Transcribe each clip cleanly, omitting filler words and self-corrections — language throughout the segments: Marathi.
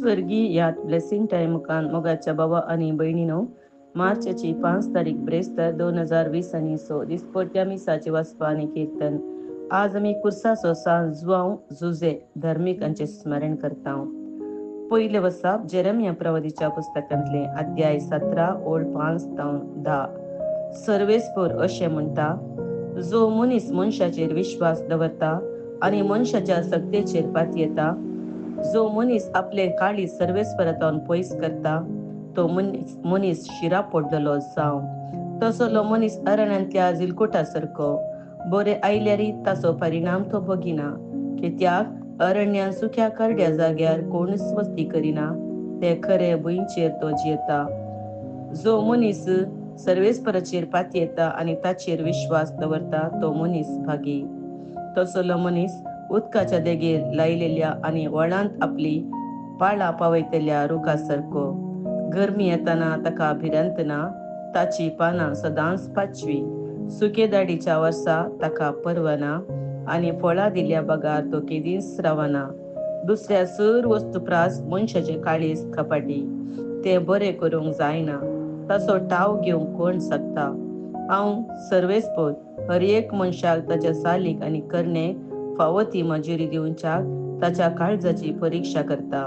स्वर्गीय यात ब्लेसिंग टाइम मुखान मोगाच्या बाबा आणि बहिणीनो, मार्चची 5 तारीख ब्रेस्तर 2020 आणि सो दिसपोट्या मिसाचे वाचपा आणि कीर्तन. आज आम्ही कुर्साचो सांजुआव जुजे धार्मिक अंचे स्मरण करता. पहिले वसाप जेरेमिया प्रवादीच्या पुस्तकांतले अध्याय 17 ओळ 5 तावन 10. सर्वेस्पर अशें म्हणटा, जो मनीस मनशाचेर विश्वास दवरता आणि मनशाच्या सक्तेचेर पातयेता, जो मनीस आपले काळी सर्वेस्परांतून पयस करता, तो मनीस शिरा पडलेलो जावं. तसलो मनीस अरण्यांतल्या जिलकोटा सारको बरे आयल्यारी ताचो परिणाम तो बगिना. कित्याक अरण्यात सुख्या करड्या जाग्यार कोणूच वस्ती करिना, ते खरे भुंयचेर तो जियेता. जो मनीस सर्वेस्पराचेर पातयेता आणि ताचेर विश्वास दवरता, तो मनीस भागी. तसलो मनीस उदकाच्या देगेर लायलेल्या आणि वळांत आपली पाळा पावयतल्या रुखा सारको. गरमी येताना ताका भिरांत ना, ताची पानां सदांच पाचवी. सुके दाडीच्या वर्सा ताका परवना आणि फळां दिल्या बागार तो केदींच रावना. दुसऱ्या सर वस्तुप्रास मनशाचे काळीज कपाटी, ते बरे करूंक जायना. ताचो टाव घेवंक कोण शकता? हांव सर्वेस्पर हर एक मनशाक ताच्या सालीक आणि करणे फावो ती मजुरी दिवच्याक ताच्या काळजाची परीक्षा करता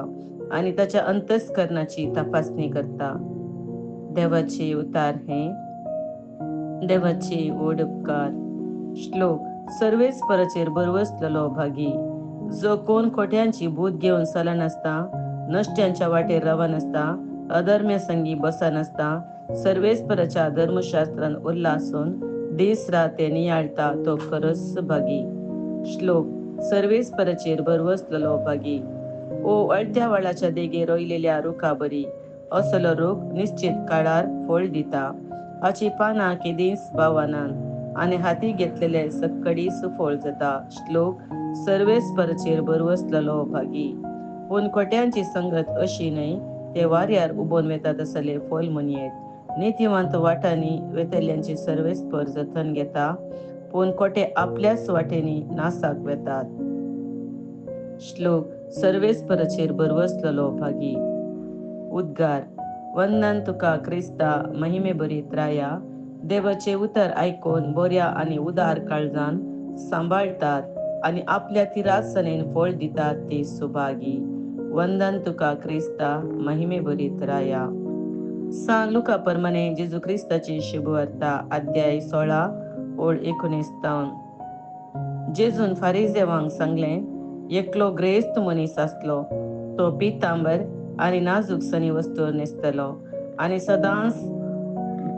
आणि ताच्या अंतस्करणाची तपासणी करता. देवाचे उतार हे देवाचे व्हड उपकार. श्लोक. सर्वेस्पराचेर बरवसलेलो भागी. जो कोण खोट्यांची भूत घेऊन चलनासता, नश्ट्यांच्या वाटेर रावनासता, अधर्म्या संगी बसनासता, सर्वेस्पराच्या धर्मशास्त्रान उल्हासून दीस रात ते नियाळता, तो खरोच भागी. श्लोक. सर्वेस्पराचेर बरवसलेलो भागी. ओ अळत्या वळाच्या देगेर रोयलेल्या रुखा बरी. असलो रूख निश्चित काळार फळ दिता. हाची पानां केदींच बावनान आणि हाती घेतलेले सक्कडीस फळ जाता. श्लोक. सर्वेस्पराचेर बरवसलेलो भागी. पूण खोट्यांची संगत अशी न्हय, ते वाऱ्यार उबोन वेता तसले फळ मनयेत. नितीवंत वाटांनी वेतल्यांची सर्वेस्पर जतन घेता, पूण खोटे आपल्याच वाटेनी नासाक वेतात. श्लोक. सर्वेस्पराचेर बरवसलेलो भागी. उद्गार. वंदन तुका क्रिस्ता, महिमे बरीत राया. देवाचे उतर ऐकून बऱ्या आणि उदार काळजान सांभाळतात आणि आपल्या तिरासनेन फळ दितात, ते सुभागी. वंदन तुका क्रिस्ता, महिमे बरीत राया. सान लुका प्रमाणे जेजू ख्रिस्ताची शुभवार्ता अध्याय 16 ओळ 19 तावन. जेजून फारिजेवांक सांगले, एकलो ग्रेस्त मनीस आसलो. तो पितांबर आणि नाजूक सनी वस्तूर न्हेसतलो आणि सदांच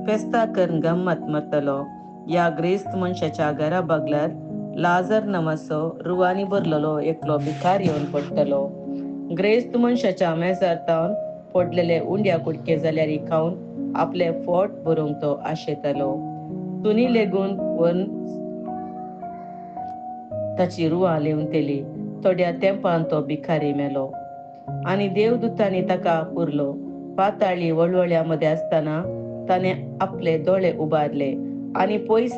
फेस्ता करून गंमत मारतलो. या ग्रेस्त मनशाच्या घरा बागलार लाजर नावाचो रुवानी भरलेलो एकलो भिकार येवन पडटलो. ग्रेस्त मनशाच्या मेजार तावन पडलेले उंड्या कुडके जाल्यारी खाऊन आपले फोट भरूंक तो आशेतलो. तुनी लेगून वन ताची रुवां लिवन तेली. थोड्या तेंपान तो भिकारी मेलो आणि देवदूतांनी ताका पुरलो. पाताळी वळवळ्या मध्ये असताना ताने आपले दोळे उबारले आणि पयस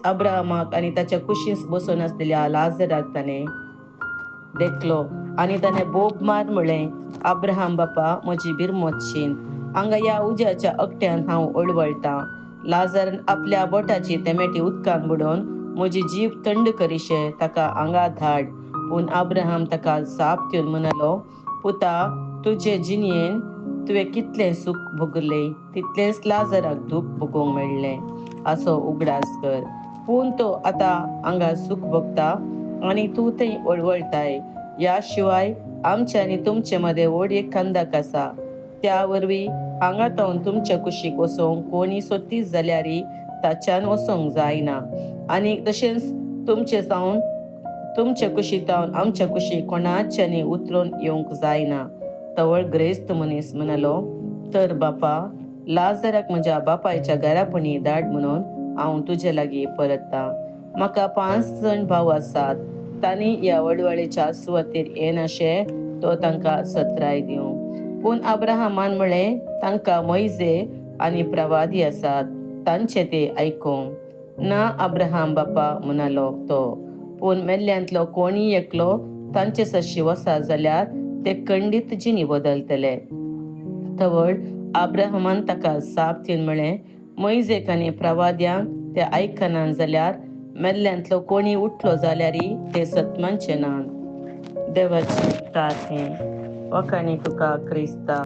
अब्राहमाक आणि ताच्या कुशीस बसून असलेल्या लाजराक ताने देखलो आणि ताने बोब मार म्हळे, अब्राहम बापा, म्हजी बिरमोत शीन. हांगा या उज्याच्या अकट्यान हांव ओळवळटा. लाजरान आपल्या बोटाची तेमेटी उदकान बुडोवन म्हजी जीव थंड करीशे ताका हांगा धाड. पूण अब्राहम ताका जाप दिवन म्हणलो, पुता, तुजे जिणयेन तुवें कितलें सूख भोगले, तितलेंच लाजराक दूख भोगूंक मेळ्ळें हाचो उगडास कर. पूण तो आतां हांगा सूख भोगता आणि तूं थंय ओळवळटाय. या शिवाय आमचे आनी तुमचे मदें व्हड एक खंदक आसा. त्या वरवीं हांगा तावन तुमच्या कुशीक वसोंक कोणी सोदीत जाल्यारी ताच्यान वसोंक जायना, आनी तशेंच तुमचे कुशीतावन आमच्या कुशीक कोणाच्यानी उतरून येवंक जायना. तवळ ग्रेस्त मनीस म्हणलो, तर बापा, लाजराक म्हज्या बापायच्या घरापणी धाड म्हणून हांव तुजे लागीं परतता. म्हाका 5 जण भाव आसात. तांणी ह्या वळवळेच्या सुवातेर येनाशे तो तांकां सत्राय दिवं. पूण अब्राहमान म्हळें, तांकां मोइजे आनी प्रवादी आसात, तांचे ते आयकूं. ना अब्राहम बापा, म्हणलो तो. पूण मेल्ल्यांतलो कोणी एकलो तांचे सशी वसा जाल्यार ते खंडीत जिणी बदलतले. थवळ आब्राहमान ताका साप दिवन म्हळें, मोइजेक आनी प्रवाद्यांक ते आयकनात जाल्यार मेल्ल्यांतलो कोणी उठलो जाल्यारय ते सतमानचे नात. देवाची प्रार्थने. वखाणी तुका क्रिस्ता.